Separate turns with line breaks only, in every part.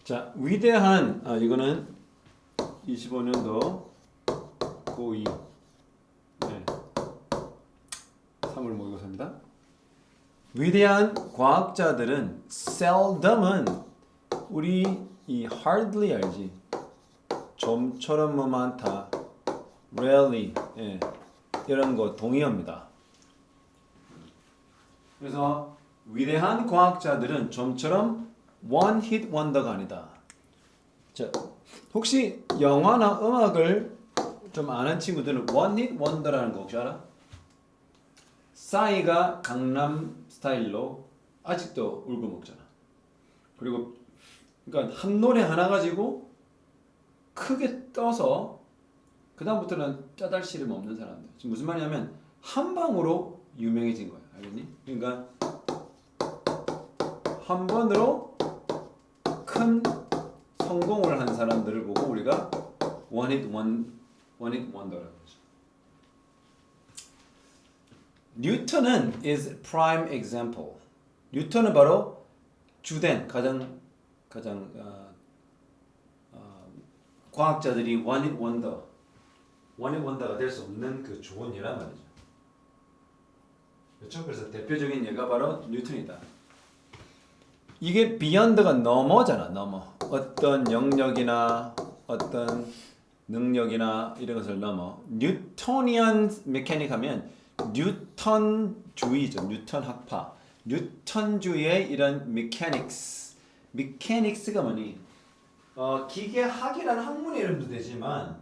자, 위대한 이거는 25년도 고2 네. 3월 모의고사입니다. 위대한 과학자들은 seldom은 우리 이 hardly 알지? 좀처럼 뭐 많다, rarely 예. 이런 거 동의어입니다. 그래서 위대한 과학자들은 좀처럼 one hit wonder가 아니다. 자, 혹시 영화나 음악을 좀 아는 친구들은 one hit wonder라는 거 혹시 알아? 싸이가 강남 스타일로 아직도 울고 먹잖아. 그리고 그러니까 한 노래 하나 가지고 크게 떠서 그 다음부터는 짜달시름 없는 사람들. 지금 무슨 말이냐면 한 방으로 유명해진 거야. 알겠니? 그러니까 한 번으로 큰 성공을 한 사람들을 보고 우리가 one hit wonder라고 하죠. 뉴턴은 is prime example. 뉴턴은 바로 주된 가장 과학자들이 one hit wonder가 될 수 없는 그 좋은 예란 말이죠. 그렇죠? 그래서 대표적인 예가 바로 뉴턴이다. 이게 beyond가 넘어잖아. 넘어. 어떤 영역이나 어떤 능력이나 이런 것을 넘어. 뉴토니안 메카닉 하면 뉴턴주의죠. 뉴턴 학파. 뉴턴주의의 이런 메카닉스가 뭐니? 기계학이라는 학문의 이름도 되지만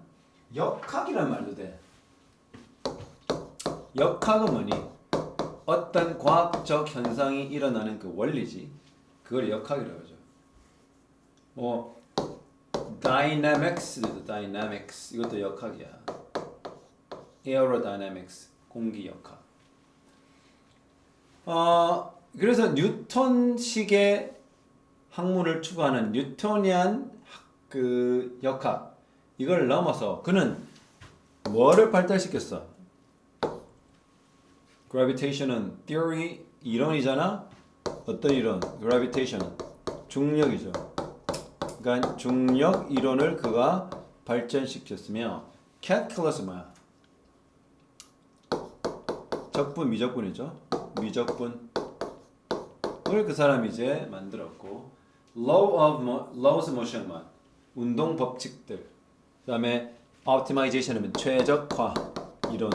역학이란 말도 돼. 역학은 뭐니? 어떤 과학적 현상이 일어나는 그 원리지. 그걸 역학이라고 하죠. 뭐 dynamics도 dynamics 이것도 역학이야. aerodynamics 공기 역학. 그래서 뉴턴식의 학문을 추구하는 뉴토니안 그 역학 이걸 넘어서 그는 뭐를 발달시켰어? gravitation은 theory 이론이잖아. 어떤 이론? gravitation은 중력이죠. 그러니까 중력 이론을 그가 발전시켰으며 calculus 뭐야? 적분 미적분이죠. 미적분을 그 사람이 이제 만들었고 laws of motion 뭐 운동 법칙들. 그다음에 optimization은 최적화 이론.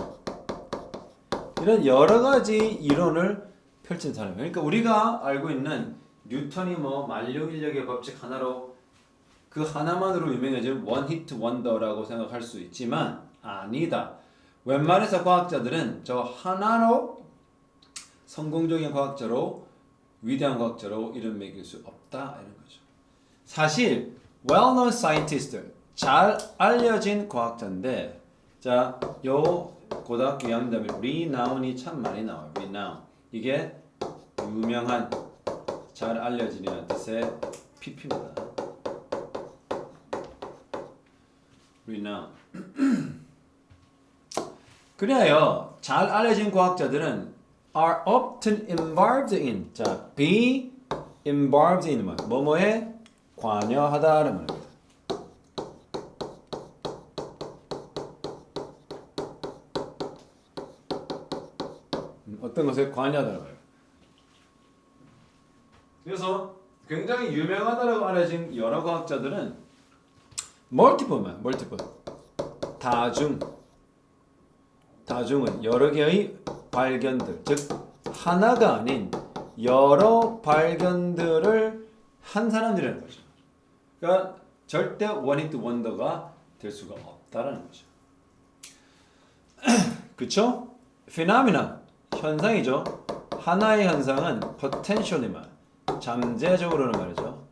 이런 여러 가지 이론을 펼친 사람이에요. 그러니까 우리가 알고 있는 뉴턴이 뭐 만류 인력의 법칙 하나로 그 하나만으로 유명해진 one hit wonder라고 생각할 수 있지만 아니다. 웬만해서 과학자들은 저 하나로 성공적인 과학자로 위대한 과학자로 이름 매길 수 없다 이런 거죠. 사실 well-known scientist 잘 알려진 과학자인데 자, 요 고등학교 2학년 되면 renown이 참 많이 나와요. renown 이게 유명한 잘 알려진이라는 뜻의 PP입니다. renown 그래요. 잘 알려진 과학자들은 are often involved in 자, be involved in 뭐뭐에 관여하다라는 말입니다. 어떤 것에 관여하다는 말이에요. 그래서 굉장히 유명하다라고 알려진 여러 과학자들은 multiple 다중은 여러 개의 발견들, 즉 하나가 아닌 여러 발견들을 한 사람들이라는 거죠. 그러니까 절대 one hit wonder가 될 수가 없다라는 거죠. 그쵸? phenomena 현상이죠. 하나의 현상은 potentially만 잠재적으로는 말이죠.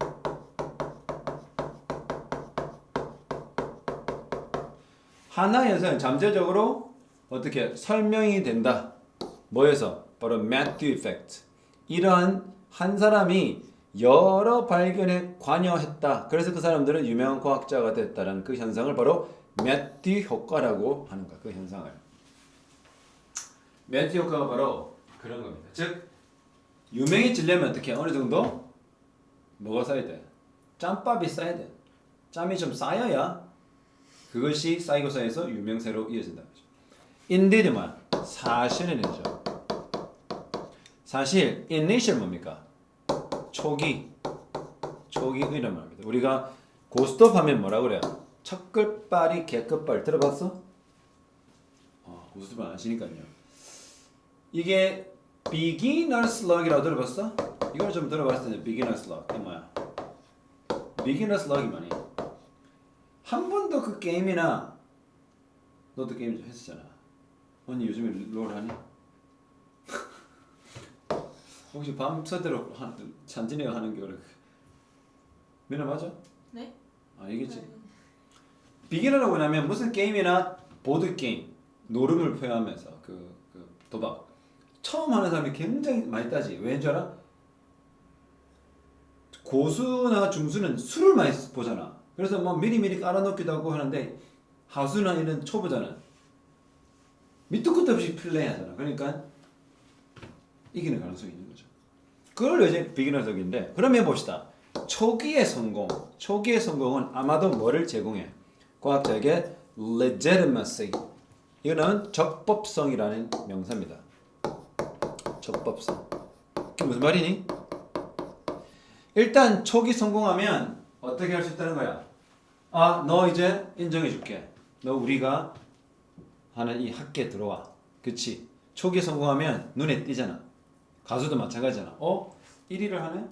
하나의 현상은 잠재적으로 어떻게 설명이 된다. 뭐에서? 바로 Matthew effect. 이러한 한 사람이 여러 발견에 관여했다. 그래서 그 사람들은 유명한 과학자가 됐다는 그 현상을 바로 매튜 효과라고 하는 거야. 그 현상을. 매튜 효과가 바로 그런 겁니다. 즉 유명해지려면 어떻게 어느 정도 뭐가 쌓여야 돼? 짬밥이 쌓여야 돼. 짬이 좀 쌓여야 그것이 쌓이고 쌓여서 유명세로 이어진다. indeed 뭐야? 사실은 이죠. 사실 initial 뭡니까? 초기. 초기이란 말입니다. 우리가 고스톱 하면 뭐라 그래요? 첫 끝발이 개 끝발 들어봤어? 고스톱 안 하시니까요. 이게 beginner's luck이라고 들어봤어? 이걸 좀 들어봤을 텐데 beginner's luck 이 뭐야? beginner's luck이 뭐니? 한 번도 그 게임이나 너도 게임 좀 했었잖아. 언니 요즘에 롤 하니? 혹시 밤새도록 찬진이가 하는 게 그래? 민아 맞아?
네?
알겠지?
네.
비기너라고 하면 무슨 게임이나 보드 게임, 노름을 표현하면서 그 도박 처음 하는 사람이 굉장히 많이 따지. 왜인 줄 알아? 고수나 중수는 술을 많이 보잖아. 그래서 뭐 미리미리 깔아놓기도 하고 하는데 하수나 이런 초보자는 밑도 끝도 없이 플레이하잖아. 그러니까 이기는 가능성이 있는 거죠. 그걸 이제 비기너적인데 그러면 봅시다. 초기의 성공은 아마도 뭐를 제공해? 과학자에게 legitimacy. 이거는 적법성이라는 명사입니다. 적법성. 그게 무슨 말이니? 일단 초기 성공하면 어떻게 할 수 있다는 거야? 너 이제 인정해 줄게. 너 우리가 하는 이 학교에 들어와. 그치? 초기 성공하면 눈에 띄잖아. 가수도 마찬가지잖아. 1위를 하네?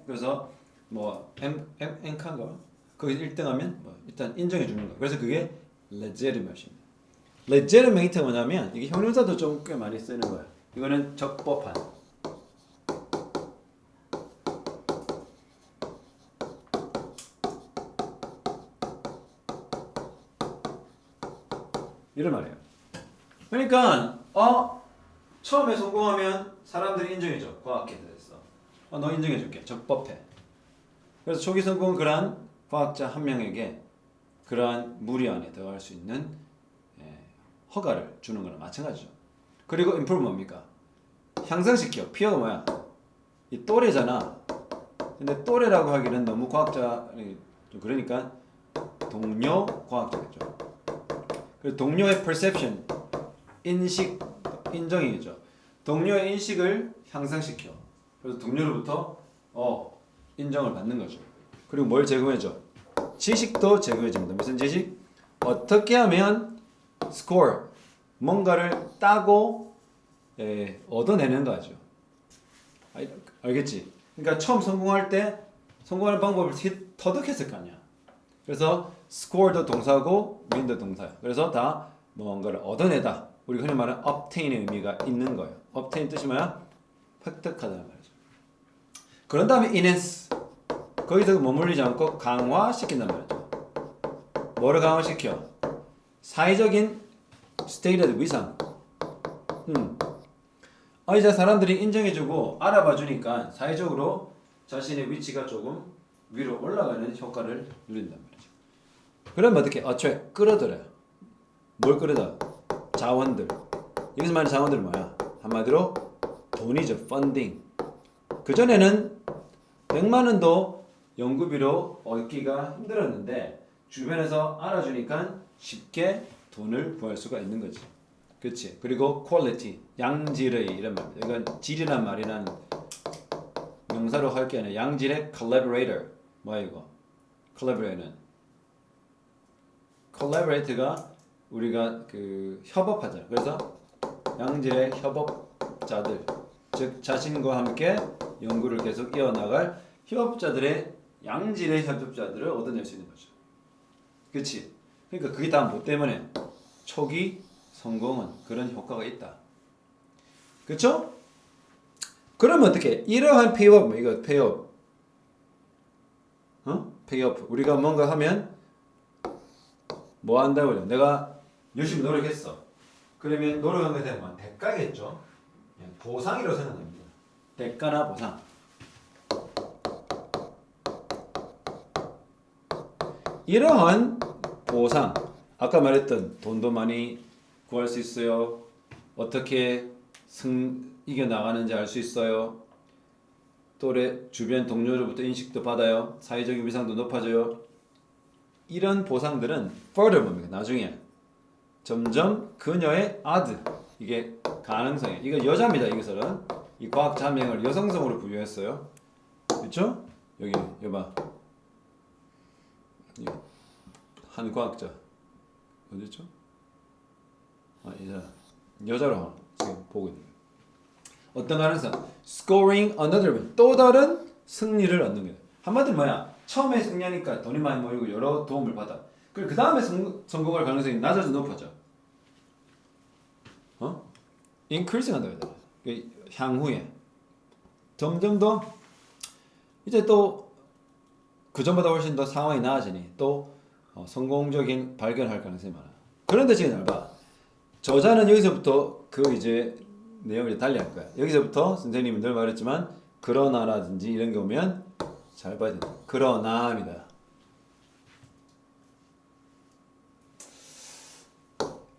그래서 뭐 N칸가? 거기서 1등하면 뭐 일단 인정해 주는 거. 그래서 그게 legitimate입니다. legitimate가 뭐냐면 이게 형용사도 좀 꽤 많이 쓰는 거야. 이거는 적법한. 이런 말이에요. 그러니까 처음에 성공하면 사람들이 인정해줘. 과학계에 대해서. 너 인정해줄게. 적법해. 그래서 초기 성공은 그러한 과학자 한 명에게 그러한 무리 안에 들어갈 수 있는 허가를 주는 거랑 마찬가지죠. 그리고 improve 뭡니까? 향상시켜. 피어가 뭐야? 이 또래잖아. 근데 또래라고 하기는 너무 과학자 좀 그러니까 동료 과학자겠죠. 그래서 동료의 perception, 인식, 인정이겠죠. 동료의 인식을 향상시켜. 그래서 동료로부터 인정을 받는 거죠. 그리고 뭘 제공해줘? 지식도 제공해줍니다. 무슨 지식? 어떻게 하면 score, 뭔가를 따고 얻어내는 거죠. 알겠지? 그러니까 처음 성공할 때 성공하는 방법을 터득했을 거 아니야. 그래서 score도 동사고 win도 동사야. 그래서 다 뭔가를 얻어내다. 우리가 흔히 말하는 obtain의 의미가 있는 거예요. obtain 뜻이 뭐야? 획득하다는 말이죠. 그런 다음에 enhance. 거기서 머물리지 않고 강화시킨단 말이죠. 뭐를 강화시켜? 사회적인 스테이터스 위상. 이제 사람들이 인정해주고 알아봐주니까 사회적으로 자신의 위치가 조금 위로 올라가는 효과를 누린단 말이죠. 그러면 어떻게? 끌어들여요. 뭘 끌어다? 자원들. 여기서 말하는 자원들은 뭐야? 한마디로 돈이죠. funding. 그전에는 100만 원도 연구비로 얻기가 힘들었는데 주변에서 알아주니까 쉽게 돈을 구할 수가 있는 거지. 그렇지. 그리고 quality, 양질의 이런 말입니다. 이건 질이란 말이란 명사로 할 게 아니라 양질의 collaborator. 뭐야 이거? collaborate가 우리가 그 협업하잖아. 그래서 양질의 협업자들, 즉 자신과 함께 연구를 계속 이어나갈 협업자들의 양질의 협업자들을 얻어낼 수 있는 거죠. 그렇지? 그러니까 그게 다 뭐 때문에? 초기 성공은 그런 효과가 있다. 그렇죠? 그러면 어떻게? 이러한 페이업, 이거 페이업, 페이업. 우리가 뭔가 하면 뭐 한다고요? 내가 열심히 노력했어. 그러면 노력한 것에 대한 대가겠죠. 보상이라고 생각합니다. 대가나 보상. 이러한 보상. 아까 말했던 돈도 많이 구할 수 있어요. 어떻게 이겨 나가는지 알 수 있어요. 또래 주변 동료로부터 인식도 받아요. 사회적인 위상도 높아져요. 이런 보상들은 furthermore 나중에 점점 그녀의 아드 이게 가능성이 이거 여자입니다. 이것은 이 과학 자명을 여성성으로 부여했어요. 그렇죠? 여기 여봐 한 과학자 어디죠? 여자로 지금 보고 있는 거예요. 어떤 가능성? Scoring another win. 또 다른 승리를 얻는 거예요. 한마디로 뭐야? 처음에 승리하니까 돈이 많이 모이고 여러 도움을 받아. 그리고 그 다음에 성공할 가능성이 낮아져 높아져. increasing 한다 그러잖아. 향후에 점점 더 이제 또 그전보다 훨씬 더 상황이 나아지니 또 성공적인 발견할 가능성이 많아. 그런데 지금 잘 봐. 저자는 여기서부터 그 이제 내용을 달리할 거야. 여기서부터 선생님은 늘 말했지만 그러나라든지 이런 게 오면 잘 봐야 된다. 그러나입니다.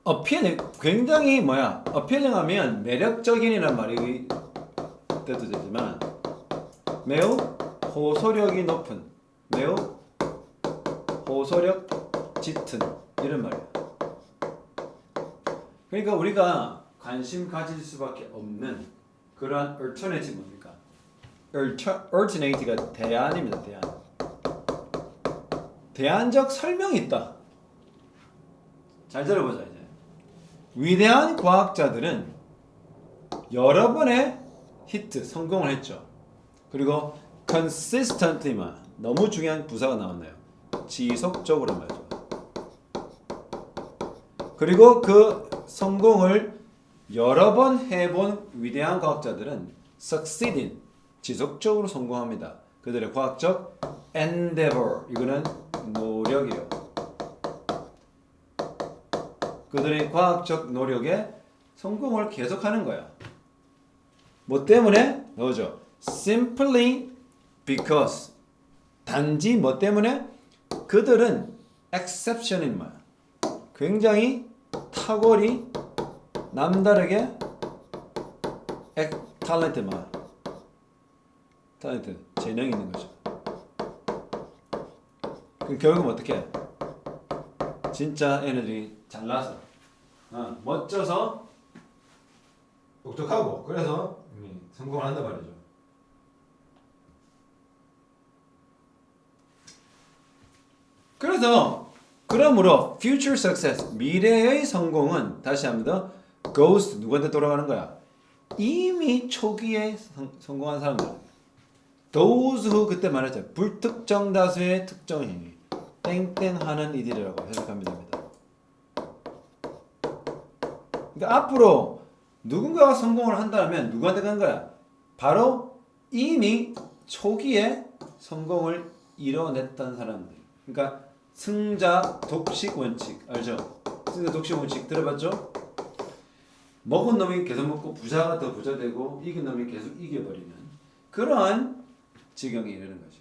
어필 굉장히 뭐야? 어필링하면 매력적인이란 말이 뜻도 되지만 매우 호소력이 높은, 매우 호소력 짙은 이런 말이야. 그러니까 우리가 관심 가질 수밖에 없는 그러한 alternative 뭡니까? alternative가 대안입니다. 대안. 대안적 설명이 있다. 잘 들어보자 이제. 위대한 과학자들은 여러 번의 히트, 성공을 했죠. 그리고 consistently만 너무 중요한 부사가 나왔네요. 지속적으로 말이죠. 그리고 그 성공을 여러 번 해본 위대한 과학자들은 succeeding, 지속적으로 성공합니다. 그들의 과학적 endeavor, 이거는 노력이에요. 그들의 과학적 노력에 성공을 계속하는 거야. 뭐 때문에? 넣어줘. Simply because. 단지 뭐 때문에? 그들은 exception인 말. 굉장히 탁월히 남다르게 탤런트 말. 탤런트 재능이 있는 거죠. 그럼 결국은 어떻게 해? 진짜 얘네들이 잘나서 멋져서 똑똑하고 그래서 성공을 한단 말이죠. 그래서 그러므로 future success 미래의 성공은 다시 한번 더 goes 누구한테 돌아가는 거야? 이미 초기에 성공한 사람들. those who 그때 말했죠. 불특정 다수의 특정 행위 땡땡하는 이들이라고 해석하면 됩니다. 그러니까 앞으로 누군가가 성공을 한다면 누구한테 간 거야? 바로 이미 초기에 성공을 이뤄냈던 사람들. 그러니까 승자 독식 원칙 알죠? 승자 독식 원칙 들어봤죠? 먹은 놈이 계속 먹고 부자가 더 부자 되고 이긴 놈이 계속 이겨버리는 그러한 지경에 이르는 거죠.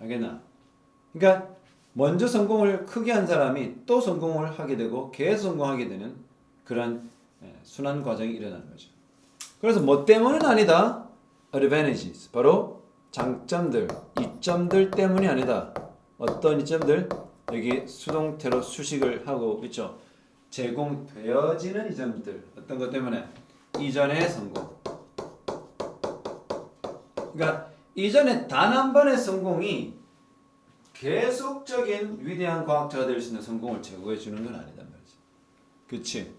알겠나? 그러니까 먼저 성공을 크게 한 사람이 또 성공을 하게 되고 계속 성공하게 되는 그런 순환 과정이 일어나는 거죠. 그래서 뭐 때문은 아니다. advantages 바로 장점들, 이점들 때문이 아니다. 어떤 이점들? 여기 수동태로 수식을 하고 있죠. 제공되어지는 이점들 어떤 것 때문에? 이전의 성공. 그러니까 이전에 단 한 번의 성공이 계속적인 위대한 과학자가 될 수 있는 성공을 제공해 주는 건 아니단 말이지. 그치?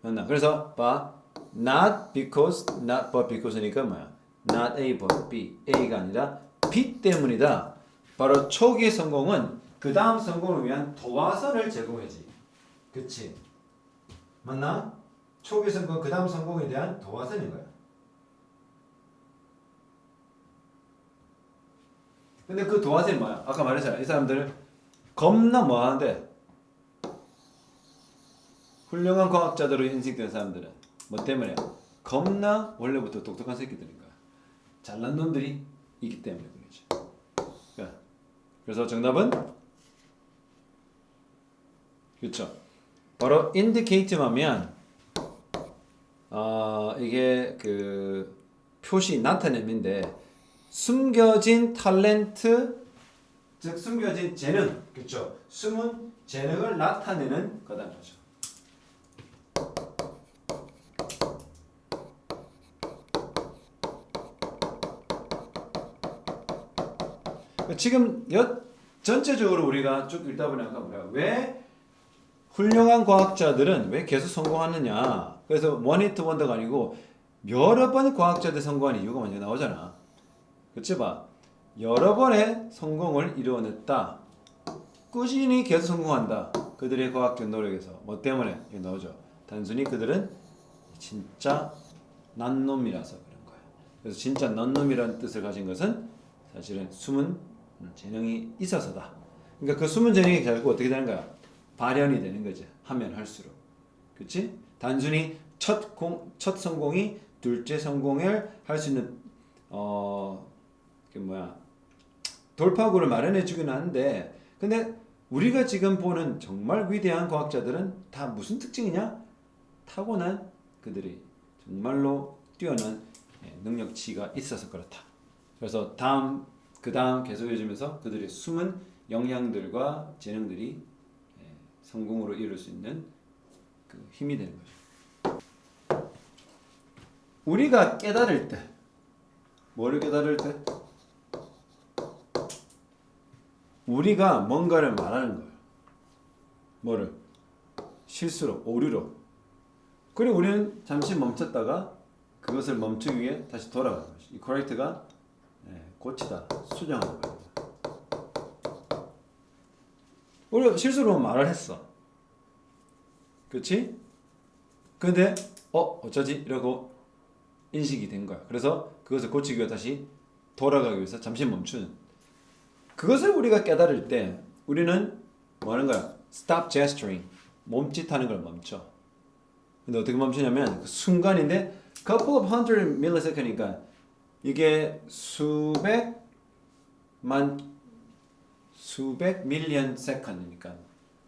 맞나? 그래서 봐. Not because, not but because니까 뭐야? Not A but B. A가 아니라 B 때문이다. 바로 초기 성공은 그 다음 성공을 위한 도화선을 제공해지. 그치? 맞나? 초기 성공, 그 다음 성공에 대한 도화선인 거야. 근데 그 도화선이 뭐야? 아까 말했잖아. 이 사람들 겁나 뭐 하는데 훌륭한 과학자들로 인식된 사람들은 뭐 때문에? 겁나 원래부터 똑똑한 새끼들인 거야. 잘난 놈들이 있기 때문에 그러지. 그래서 정답은 그렇죠. 바로 indicate 하면 이게 그 표시 나타냄인데 숨겨진 탤런트 즉 숨겨진 재능 그렇죠. 숨은 재능을 나타내는 거다는 거죠. 지금 전체적으로 우리가 쭉 읽다 보니까 뭐야? 왜 훌륭한 과학자들은 왜 계속 성공하느냐? 그래서 원히트 원더가 아니고 여러 번 과학자들 성공한 이유가 먼저 나오잖아. 그치 봐. 여러 번의 성공을 이루어냈다. 꾸준히 계속 성공한다. 그들의 과학적 노력에서 뭐 때문에 이게 나오죠. 단순히 그들은 진짜 난 놈이라서 그런 거야. 그래서 진짜 난 놈이라는 뜻을 가진 것은 사실은 숨은 재능이 있어서다. 그러니까 그 숨은 재능이 결국 어떻게 되는 거야? 발현이 되는 거지. 하면 할수록. 그렇지? 단순히 첫 성공이 둘째 성공을 할 수 있는 돌파구를 마련해 주긴 하는데 근데 우리가 지금 보는 정말 위대한 과학자들은 다 무슨 특징이냐? 타고난 그들이 정말로 뛰어난 능력치가 있어서 그렇다. 그래서 그 다음 계속 해주면서 그들의 숨은 역량들과 재능들이 성공으로 이룰 수 있는 그 힘이 되는 거죠. 우리가 깨달을 때 뭐를 깨달을 때? 우리가 뭔가를 말하는 거예요. 뭐를? 실수로, 오류로. 그리고 우리는 잠시 멈췄다가 그것을 멈추기 위해 다시 돌아가는 거죠. 이 correct가 고치다, 수정하는 거예요. 우리가 실수로 말을 했어. 그렇지? 근데 어쩌지? 이러고 인식이 된 거야. 그래서 그것을 고치기 위해 다시 돌아가기 위해서 잠시 멈추는. 그것을 우리가 깨달을 때 우리는 뭐 하는 거야? Stop gesturing. 몸짓하는 걸 멈춰. 근데 어떻게 멈추냐면 그 순간인데 couple of hundred millisecond이니까 이게 수백 밀리언 세컨드니까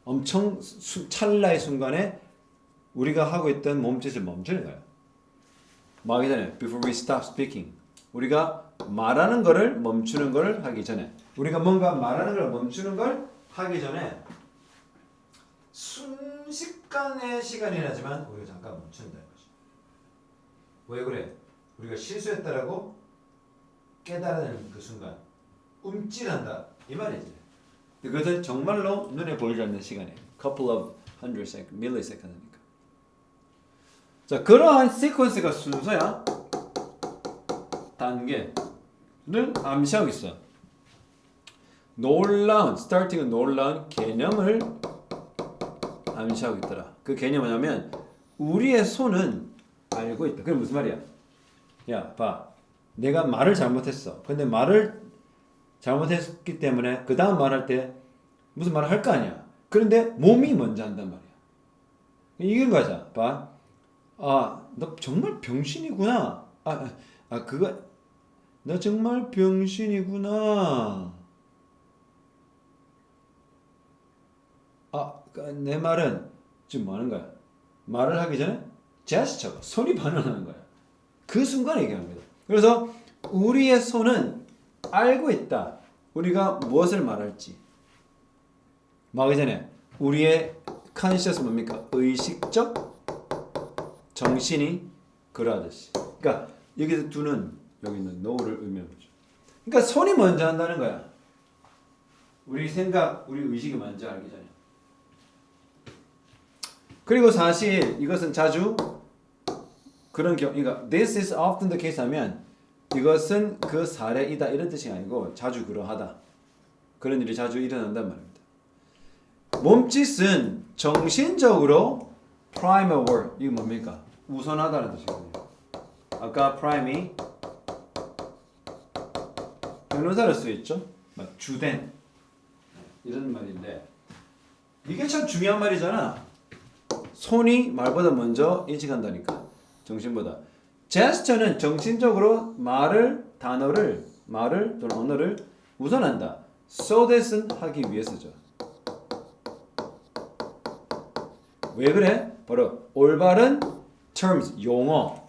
엄청 찰나의 순간에 우리가 하고 있던 몸짓을 멈추는 거야. 뭐 하기 전에 before we stop speaking 우리가 말하는 거를 멈추는 걸 하기 전에 우리가 뭔가 말하는 걸 멈추는 걸 하기 전에 순식간의 시간이 나지만 우리가 잠깐 멈춘다는 거죠. 왜 그래? 우리가 실수했다라고 깨달은 그 순간 움찔한다 이 말이지. 그것은 정말로 눈에 보이지 않는 시간이에요. couple of hundred second, millisecond니까. 자, 그러한 시퀀스가 순서야. 단계를 암시하고 있어. 놀라운, 스타팅은 놀라운 개념을 암시하고 있더라. 그 개념이 뭐냐면 우리의 손은 알고 있다. 그게 무슨 말이야? 야, 봐. 내가 말을 잘못했어. 근데 말을 잘못했기 때문에 그 다음 말할 때 무슨 말을 할 거 아니야. 그런데 몸이 먼저 한단 말이야. 이긴 거자. 봐. 너 정말 병신이구나. 너 정말 병신이구나. 내 말은 지금 뭐 하는 거야? 말을 하기 전에 제스처가 손이 반응하는 거야. 그 순간에 얘기하는 거다. 그래서 우리의 손은 알고 있다. 우리가 무엇을 말할지. 말하기 전에 우리의 conscious 뭡니까? 의식적 정신이 그러하듯이. 그러니까 여기서 do는 여기 있는 know를 의미하죠. 그러니까 손이 먼저 한다는 거야. 우리 생각, 우리 의식이 먼저 알기 전에. 그리고 사실 이것은 자주 그런 그러니까 this is often the case 하면 이것은 그 사례이다 이런 뜻이 아니고 자주 그러하다. 그런 일이 자주 일어난단 말입니다. 몸짓은 정신적으로 primal word 이게 뭡니까? 우선하다는 뜻이거든요. 아까 prime이 변호사를 쓰였죠? 주된 이런 말인데 이게 참 중요한 말이잖아. 손이 말보다 먼저 인식한다니까. 정신보다. 제스처는 정신적으로 말을 또는 언어를 우선한다. So that은 하기 위해서죠. 왜 그래? 바로 올바른 terms, 용어,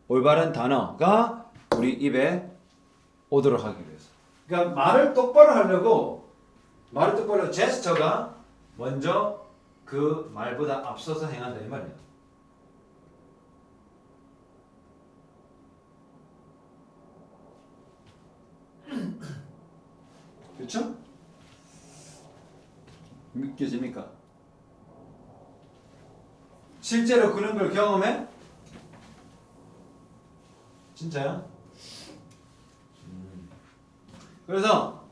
올바른 단어가 우리 입에 오도록 하기 위해서. 그러니까 말을 똑바로 하려고 제스처가 먼저 그 말보다 앞서서 행한다 이 말이야. 그렇죠? 믿겨집니까? 실제로 그런 걸 경험해? 진짜요? 그래서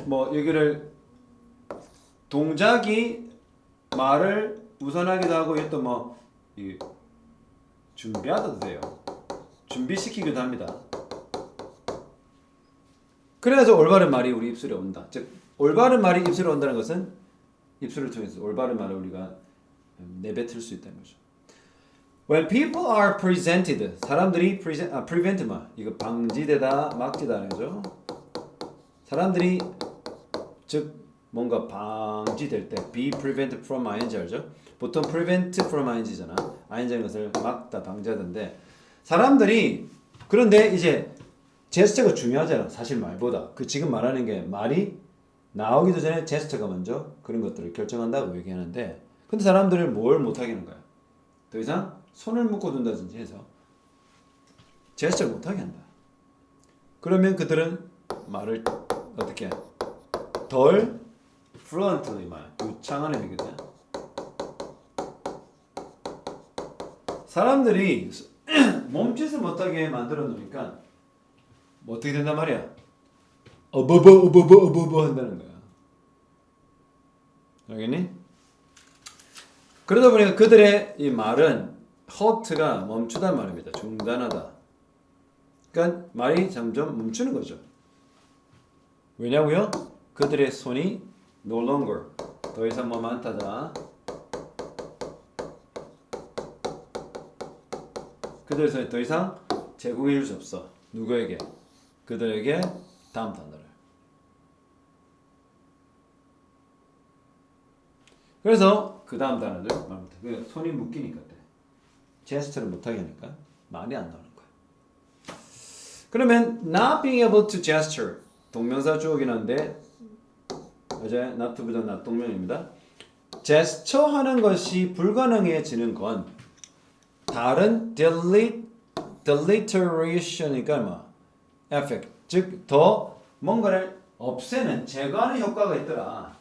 뭐 여기를 동작이 말을 우선하기도 하고 또 뭐 준비하도 돼요. 준비시키기도 합니다. 그래야지 올바른 말이 우리 입술에 온다. 즉 올바른 말이 입술에 온다는 것은 입술을 통해서 올바른 말을 우리가 내뱉을 수 있다는 거죠. When people are presented, 사람들이 prevent 이거 방지되다, 막지다는 거죠. 사람들이 즉 뭔가 방지될 때 be prevented from ing 알죠? 보통 prevent from ing잖아. ing는 것을 막다, 방지하던데 사람들이 그런데 이제 제스처가 중요하잖아. 사실 말보다. 그 지금 말하는 게 말이 나오기도 전에 제스처가 먼저 그런 것들을 결정한다고 얘기하는데 근데 사람들을 뭘 못하게 하는 거야? 더 이상 손을 묶어둔다든지 해서 제스처를 못하게 한다. 그러면 그들은 말을 어떻게 덜 fluently 말, 유창한 의미거든. 사람들이 몸짓을 못하게 만들어 놓으니까 뭐 어떻게 된단 말이야? 어버버 한다는 거야. 알겠니? 그러다 보니까 그들의 이 말은 halt가 멈추다 말입니다. 중단하다. 그러니까 말이 점점 멈추는 거죠. 왜냐고요? 그들의 손이 no longer 더 이상 뭐 많다다. 그들의 손이 더 이상 제공해 줄 수 없어. 누구에게? 그들에게 다음 단어를. 그래서 그 다음 단어를 말 못해. 그 손이 묶이니까 돼. 제스처를 못하게 하니까 말이 안 나오는 거야. 그러면 not being able to gesture 동명사 주어긴 한데 어제 not to 부정 not 동명입니다. 제스처하는 것이 불가능해지는 건 다른 deliteration이니까 뭐 effect 즉 더 뭔가를 없애는 제거하는 효과가 있더라.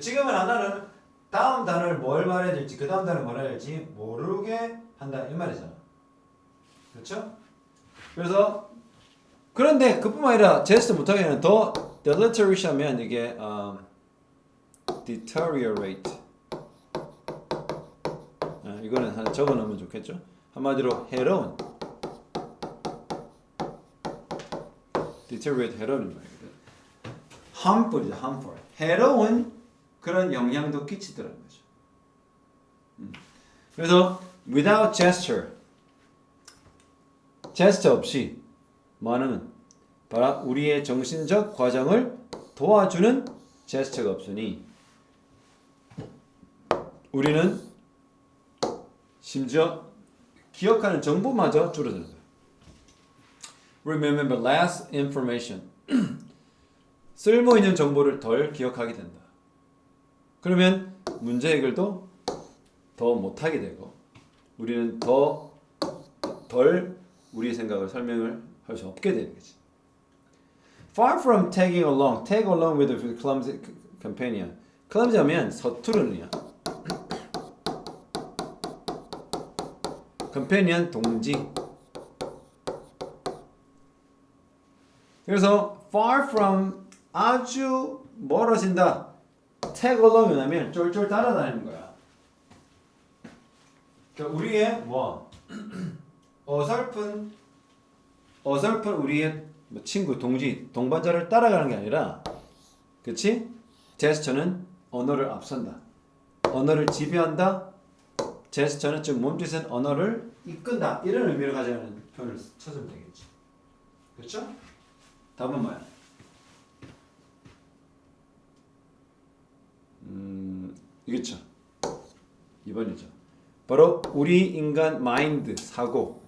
지금은 하나는 다음 단어를 뭘 말해야 될지 그 다음 단어를 말해야 될지 모르게 한다 이 말이잖아. 그렇죠? 그래서 그런데 그뿐만 아니라 제스처 못하게 하는 더 deleterious 하면 이게 deteriorate 이거는 하나 적어놓으면 좋겠죠? 한마디로 해로운 deteriorate 해로운 말이거든. harmful이죠. harmful 해로운 그런 영향도 끼치더라는 거죠. 그래서 without gesture 제스처 없이 뭐하는 바로 우리의 정신적 과정을 도와주는 제스처가 없으니 우리는 심지어 기억하는 정보마저 줄어드는 거예요. Remember less information. 쓸모있는 정보를 덜 기억하게 된다. 그러면 문제 해결도 더 못하게 되고 우리는 덜 우리의 생각을 설명을 할 수 없게 되는 거지. Far from tagging along, tag along with a clumsy companion. clumsy 하면 서투른이야. companion 동지. 그래서 far from 아주 멀어진다. tag along이 하면 쫄쫄 따라다니는 거야. 그러니까 우리의 뭐 어설픈 우리의 친구, 동지, 동반자를 따라가는 게 아니라, 그렇지? 제스처는 언어를 앞선다. 언어를 지배한다. 제스처는 즉 몸짓은 언어를 이끈다. 이런 의미를 가져가는 표현을 찾으면 되겠지. 그렇죠? 답은 뭐야? 이겠죠. 2번이죠. 바로 우리 인간 마인드, 사고,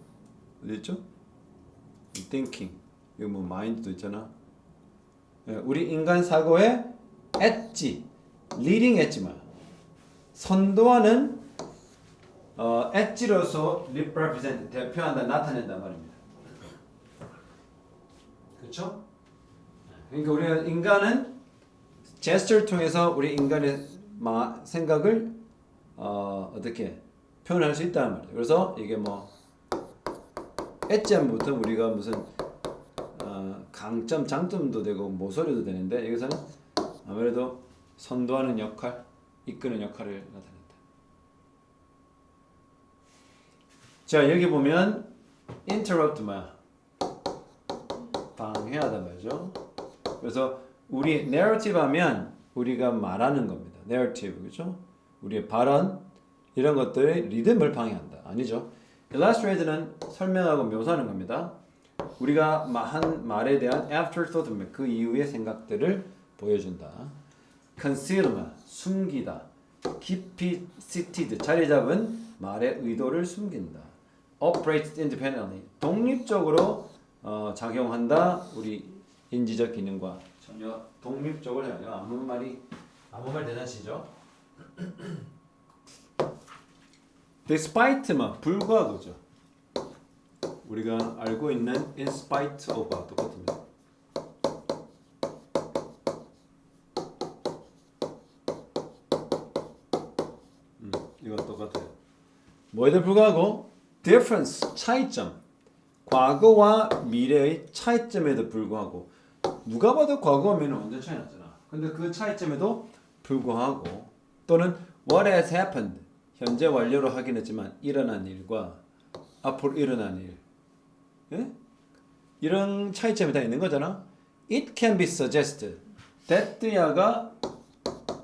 어디 있죠? thinking. 이거 뭐 mind도 있잖아. 예, 우리 인간 사고의 엣지, leading 엣지만 선도하는 엣지로서 represent 대표한다, 나타낸단 말입니다. 그렇죠? 그러니까 우리가 인간은 제스처를 통해서 우리 인간의 생각을 어떻게 표현할 수 있다는 말이에요. 그래서 이게 뭐 엣지함부터 우리가 무슨 강점, 장점도 되고 모서리도 되는데 여기서는 아무래도 선도하는 역할, 이끄는 역할을 나타낸다. 자, 여기 보면 interrupt 뭐야? 방해하다 말이죠. 그래서 우리 narrative 하면 우리가 말하는 겁니다. narrative, 그렇죠? 우리의 발언 이런 것들의 리듬을 방해한다. 아니죠. illustrate는 설명하고 묘사하는 겁니다. 우리가 한 말에 대한 afterthought, 그 이후의 생각들을 보여준다. concealment, 숨기다. 깊이 seated, 자리 잡은 말의 의도를 숨긴다. operate independently, 독립적으로 작용한다. 우리 인지적 기능과 전혀 독립적으로 해요. 아무 말 대잔치죠. despite, 불구하고죠. 우리가 알고 있는 in spite of와 똑같습니다. 이거 똑같아요. 뭐에도 불구하고 difference, 차이점. 과거와 미래의 차이점에도 불구하고 누가 봐도 과거면 완전 차이 났잖아. 근데 그 차이점에도 불구하고 또는 what has happened, 현재 완료로 하긴 했지만 일어난 일과 앞으로 일어난 일, 예? 이런 차이점이 다 있는 거잖아. It can be suggested, that야가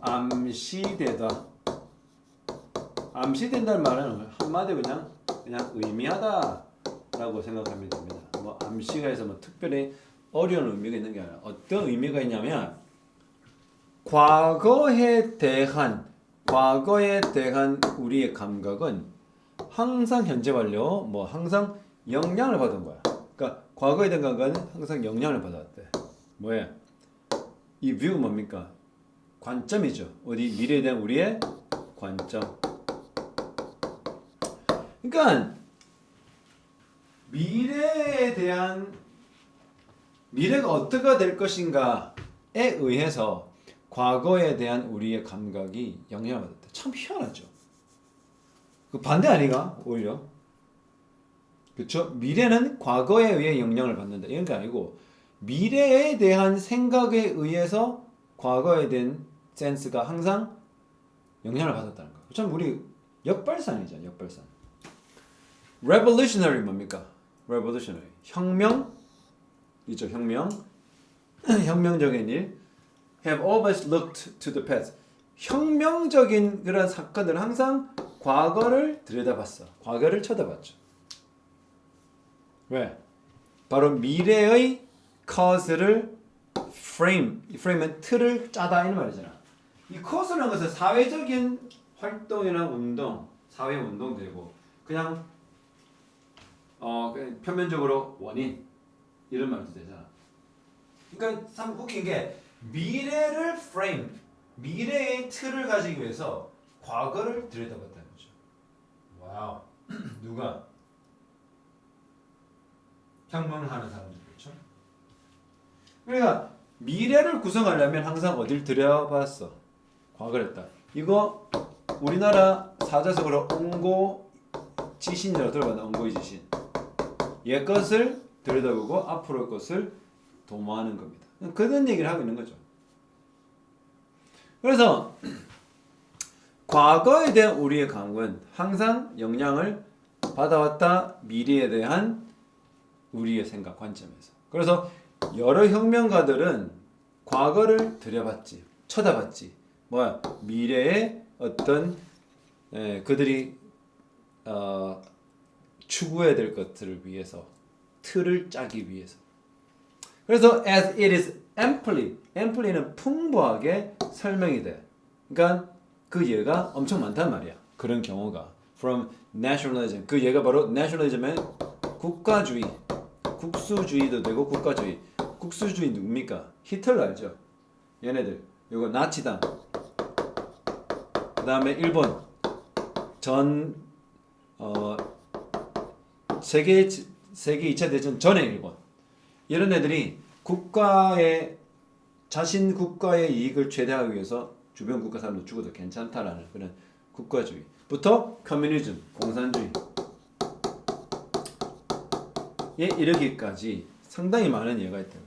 암시되다. 암시된다는 말은 한마디로 그냥 의미하다라고 생각하면 됩니다. 뭐 암시가 해서 뭐 특별히 어려운 의미가 있는 게 아니라 어떤 의미가 있냐면 과거에 대한 우리의 감각은 항상 현재 완료, 뭐 항상 영향을 받은 거야. 그러니까 과거에 대한 감각은 항상 영향을 받았대. 뭐야? 이 뷰 뭡니까? 관점이죠. 어디 미래에 대한 우리의 관점. 그러니까 미래가 어떻게 될 것인가에 의해서 과거에 대한 우리의 감각이 영향을 받았다. 참 희한하죠. 그 반대 아니가? 오히려. 그렇죠? 미래는 과거에 의해 영향을 받는다. 이런 게 아니고 미래에 대한 생각에 의해서 과거에 대한 센스가 항상 영향을 받았다는 거. 참 우리 역발상이잖아요. 역발상. revolutionary 뭡니까? revolutionary. 혁명 있죠. 혁명적인 일. have always looked to the past. 혁명적인 그런 사건들은 항상 과거를 들여다봤어. 과거를 쳐다봤죠. 왜? 바로 미래의 cause를 frame은 틀을 짜다 이 말이잖아. 이 cause라는 것은 사회적인 활동이나 운동, 사회 운동되고 그냥 표면적으로 원인 이런 말도 되잖아. 그러니까 참 웃긴 게 미래의 틀을 가지기 위해서 과거를 들여다봤다는 거죠. 와우. 누가? 혁명하는 사람들 그렇죠? 그러니까 미래를 구성하려면 항상 어딜 들여봤어? 과거를 했다. 이거 우리나라 사자성어로 옹고 지신이라고 들어봤나? 옹고의 지신. 옛 것을 들여다보고 앞으로 것을 도모하는 겁니다. 그런 얘기를 하고 있는 거죠. 그래서 과거에 대한 우리의 감각은 항상 영향을 받아왔다. 미래에 대한 우리의 생각 관점에서. 그래서 여러 혁명가들은 과거를 들여봤지, 쳐다봤지. 뭐야? 미래의 어떤 그들이 추구해야 될 것들을 위해서 틀을 짜기 위해서. 그래서 as it is amply는 풍부하게 설명이 돼. 그러니까 그 예가 엄청 많단 말이야. 그런 경우가 from nationalism. 그 예가 바로 nationalism의 국가주의, 국수주의도 되고 국가주의. 국수주의 누굽니까? 히틀러 알죠? 얘네들. 요거 나치당. 그 다음에 일본 전 세계 2차 대전 전에 일본. 이런 애들이 자신 국가의 이익을 최대화하기 위해서 주변 국가 사람들 죽어도 괜찮다라는 그런 국가주의부터 커뮤니즘, 공산주의에 이르기까지 상당히 많은 예가 있다.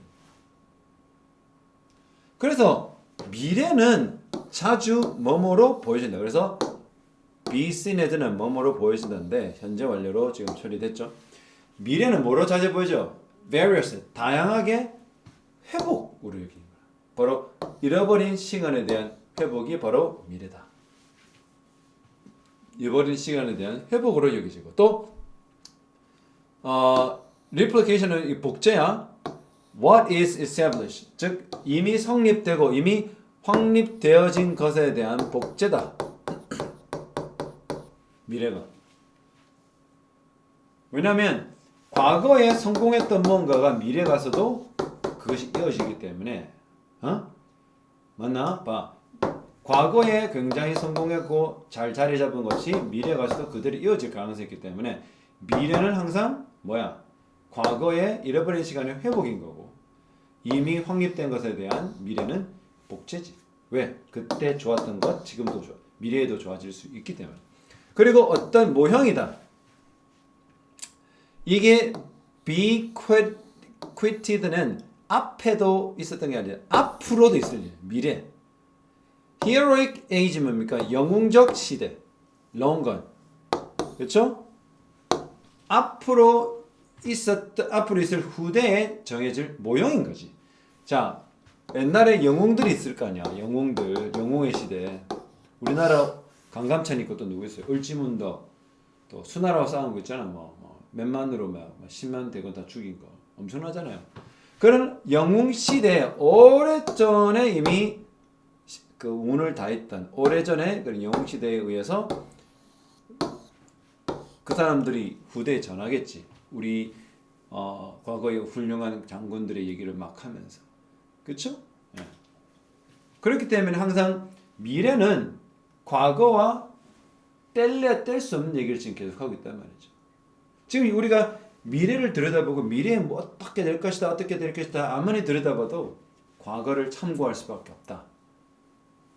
그래서 미래는 자주 뭐뭐로 보여진다. 그래서 be seen as는 뭐뭐로 보여진다는데 현재 완료로 지금 처리됐죠. 미래는 뭐로 자주 보여져? various, 다양하게 회복으로 여기는 거야. 바로 잃어버린 시간에 대한 회복이 바로 미래다. 잃어버린 시간에 대한 회복으로 여기지고 또 replication은 복제야. What is established, 즉 이미 성립되고 이미 확립되어진 것에 대한 복제다. 미래가. 왜냐하면 과거에 성공했던 뭔가가 미래 가서도 그것이 이어지기 때문에 맞나? 봐. 과거에 굉장히 성공했고 잘 자리 잡은 것이 미래 가서도 그대로 이어질 가능성이 있기 때문에 미래는 항상 뭐야? 과거에 잃어버린 시간의 회복인 거고 이미 확립된 것에 대한 미래는 복제지. 왜? 그때 좋았던 것 지금도 좋아. 미래에도 좋아질 수 있기 때문에. 그리고 어떤 모형이다. 이게 bequeated는 앞에도 있었던 게 아니라 앞으로도 있을 일. 미래. heroic age 뭡니까? 영웅적 시대. long gone. 그렇죠? 앞으로 있을 후대에 정해질 모형인 거지. 자, 옛날에 영웅들이 있을 거 아니야. 영웅의 시대. 우리나라 강감찬 있고 또 누구 있어요? 을지문덕, 또 수나라와 싸운 거 있잖아. 몇만으로 10만 대군 다 죽인 거 엄청나잖아요. 그런 영웅 시대 오래전에 이미 그 운을 다했던 오래전에 그런 영웅 시대에 의해서 그 사람들이 후대에 전하겠지. 우리 과거의 훌륭한 장군들의 얘기를 막 하면서. 그렇죠? 예. 그렇기 때문에 항상 미래는 과거와 뗄래야 뗄 수 없는 얘기를 지금 계속 하고 있단 말이죠. 지금 우리가 미래를 들여다보고 미래에 뭐 어떻게 될 것이다 아무리 들여다봐도 과거를 참고할 수밖에 없다.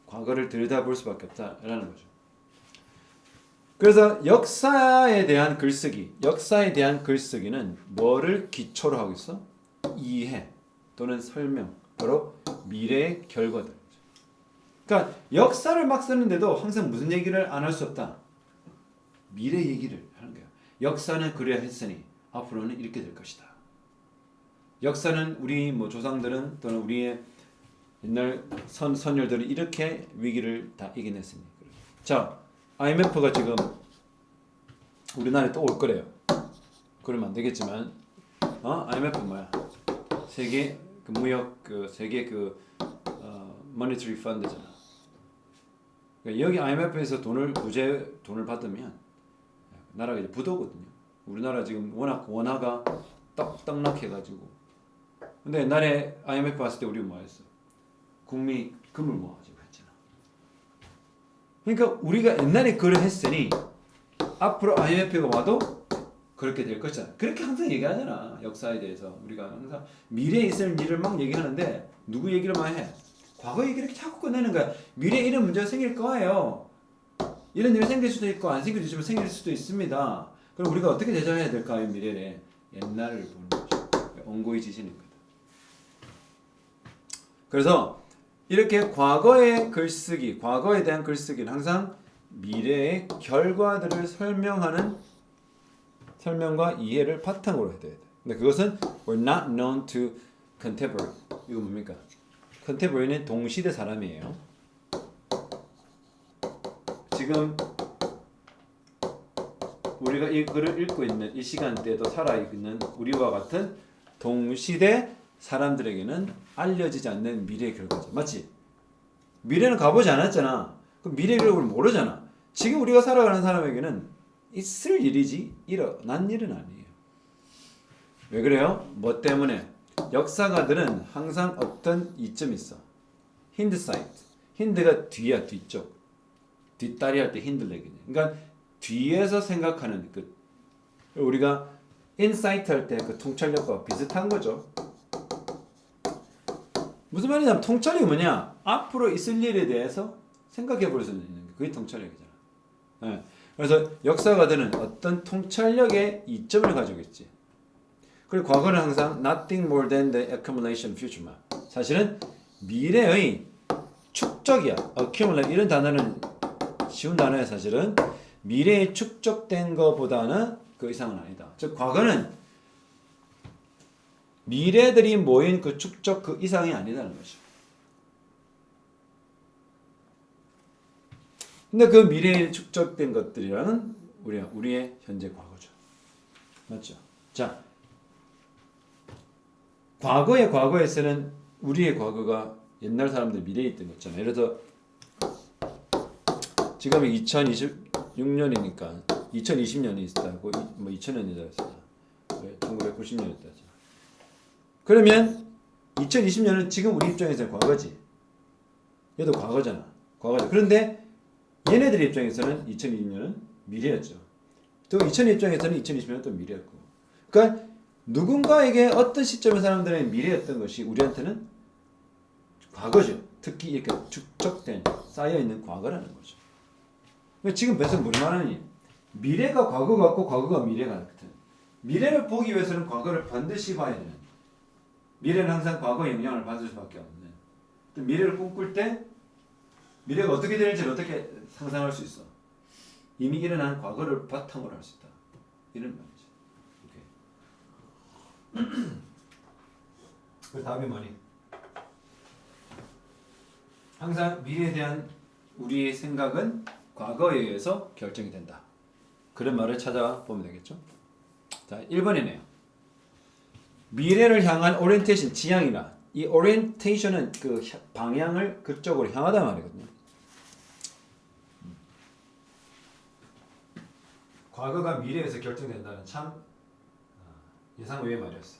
과거를 들여다볼 수밖에 없다라는 거죠. 그래서 역사에 대한 글쓰기는 뭐를 기초로 하고 있어? 이해 또는 설명, 바로 미래의 결과들. 그러니까 역사를 막 쓰는데도 항상 무슨 얘기를 안 할 수 없다. 미래 얘기를 하는 거야. 역사는 그래야 했으니 앞으로는 이렇게 될 것이다. 역사는 우리 조상들은 또는 우리의 옛날 선열들이 이렇게 위기를 다 이겨냈으니. 자, IMF가 지금 우리나라에 또 올 거래요. 그러면 안 되겠지만, IMF 뭐야? 세계 그 무역 세계 모니터리 펀드잖아. 그러니까 여기 IMF에서 돈을 받으면 나라가 이제 부도거든요. 우리나라 지금 워낙 원화가 떡락해가지고. 근데 옛날에 IMF 왔을 때 우리 뭐 했어? 국미 금을 모아가지고 했잖아. 그러니까 우리가 옛날에 그걸 했으니 앞으로 IMF가 와도 그렇게 될 것이잖아. 그렇게 항상 얘기하잖아. 역사에 대해서 우리가 항상 미래에 있을 일을 막 얘기하는데 누구 얘기를 많이 해? 과거 얘기를 자꾸 꺼내는 거야. 미래에 이런 문제가 생길 거예요. 이런 일이 생길 수도 있고 안 생길 수도 있지만 생길 수도 있습니다. 그럼 우리가 어떻게 대처해야 될까요? 미래에 옛날을 보는 거죠. 온고의 지시는 거다. 그래서 이렇게 과거의 글쓰기, 과거에 대한 글쓰기는 항상 미래의 결과들을 설명과 이해를 바탕으로 해야 돼. 근데 그것은 we're not known to contemporary. 이거 뭡니까? contemporary는 동시대 사람이에요. 지금 우리가 이 글을 읽고 있는 이 시간대에도 살아있는 우리와 같은 동시대 사람들에게는 알려지지 않는 미래의 결과죠. 맞지? 미래는 가보지 않았잖아. 그 미래의 결과를 모르잖아. 지금 우리가 살아가는 사람에게는 있을 일이지 일어난 일은 아니에요. 왜 그래요? 뭐 때문에? 역사가들은 항상 어떤 이점이 있어. 힌드사이트. 힌드가 뒤야, 뒤쪽. 뒷다리 할 때 힌드를 내기네. 그러니까 뒤에서 생각하는 그 우리가 인사이트 할 때 그 통찰력과 비슷한 거죠. 무슨 말이냐면 통찰력이 뭐냐? 앞으로 있을 일에 대해서 생각해 볼 수 있는 게 그게 통찰력이잖아. 네. 그래서 역사가들은 어떤 통찰력의 이점을 가지고 있지. 그리고 과거는 항상 nothing more than the accumulation future만. 사실은 미래의 축적이야. accumulate 이런 단어는 쉬운 단어야 사실은. 미래에 축적된 것보다는 그 이상은 아니다. 즉 과거는 미래들이 모인 그 축적 그 이상이 아니다는 거죠. 근데 그 미래에 축적된 것들이라는 우리의 현재 과거죠. 맞죠? 자, 과거에서는 우리의 과거가 옛날 사람들 미래에 있던 거 있잖아요. 예를 들어 지금이 2026년이니까 2020년이 있다고 뭐 2000년이다 했어. 1990년이다 했어. 그러면 2020년은 지금 우리 입장에서는 과거지. 얘도 과거잖아. 과거죠. 그런데 얘네들 입장에서는 2020년은 미래였죠. 또 2000년 입장에서는 2020년은 또 미래였고. 그러니까 누군가에게 어떤 시점의 사람들은 미래였던 것이 우리한테는 과거죠. 특히 이렇게 축적된 쌓여있는 과거라는 거죠. 지금 배서 뭘 말하니? 미래가 과거 같고 과거가 미래 같은. 미래를 보기 위해서는 과거를 반드시 봐야 되는. 미래는 항상 과거의 영향을 받을 수밖에 없는. 또 미래를 꿈꿀 때 미래가 어떻게 될지를 어떻게 상상할 수 있어. 이미 일어난 과거를 바탕으로 할 수 있다. 이런 말이죠. 오케이. 그 다음에 뭐니? 항상 미래에 대한 우리의 생각은 과거에 의해서 결정이 된다. 그런 말을 찾아보면 되겠죠. 자, 1번이네요. 미래를 향한 오리엔테이션, 지향이나 이 오리엔테이션은 그 방향을 그쪽으로 향하다 말이거든요. 과거가 미래에서 결정된다는 참 예상 외의 말이었어.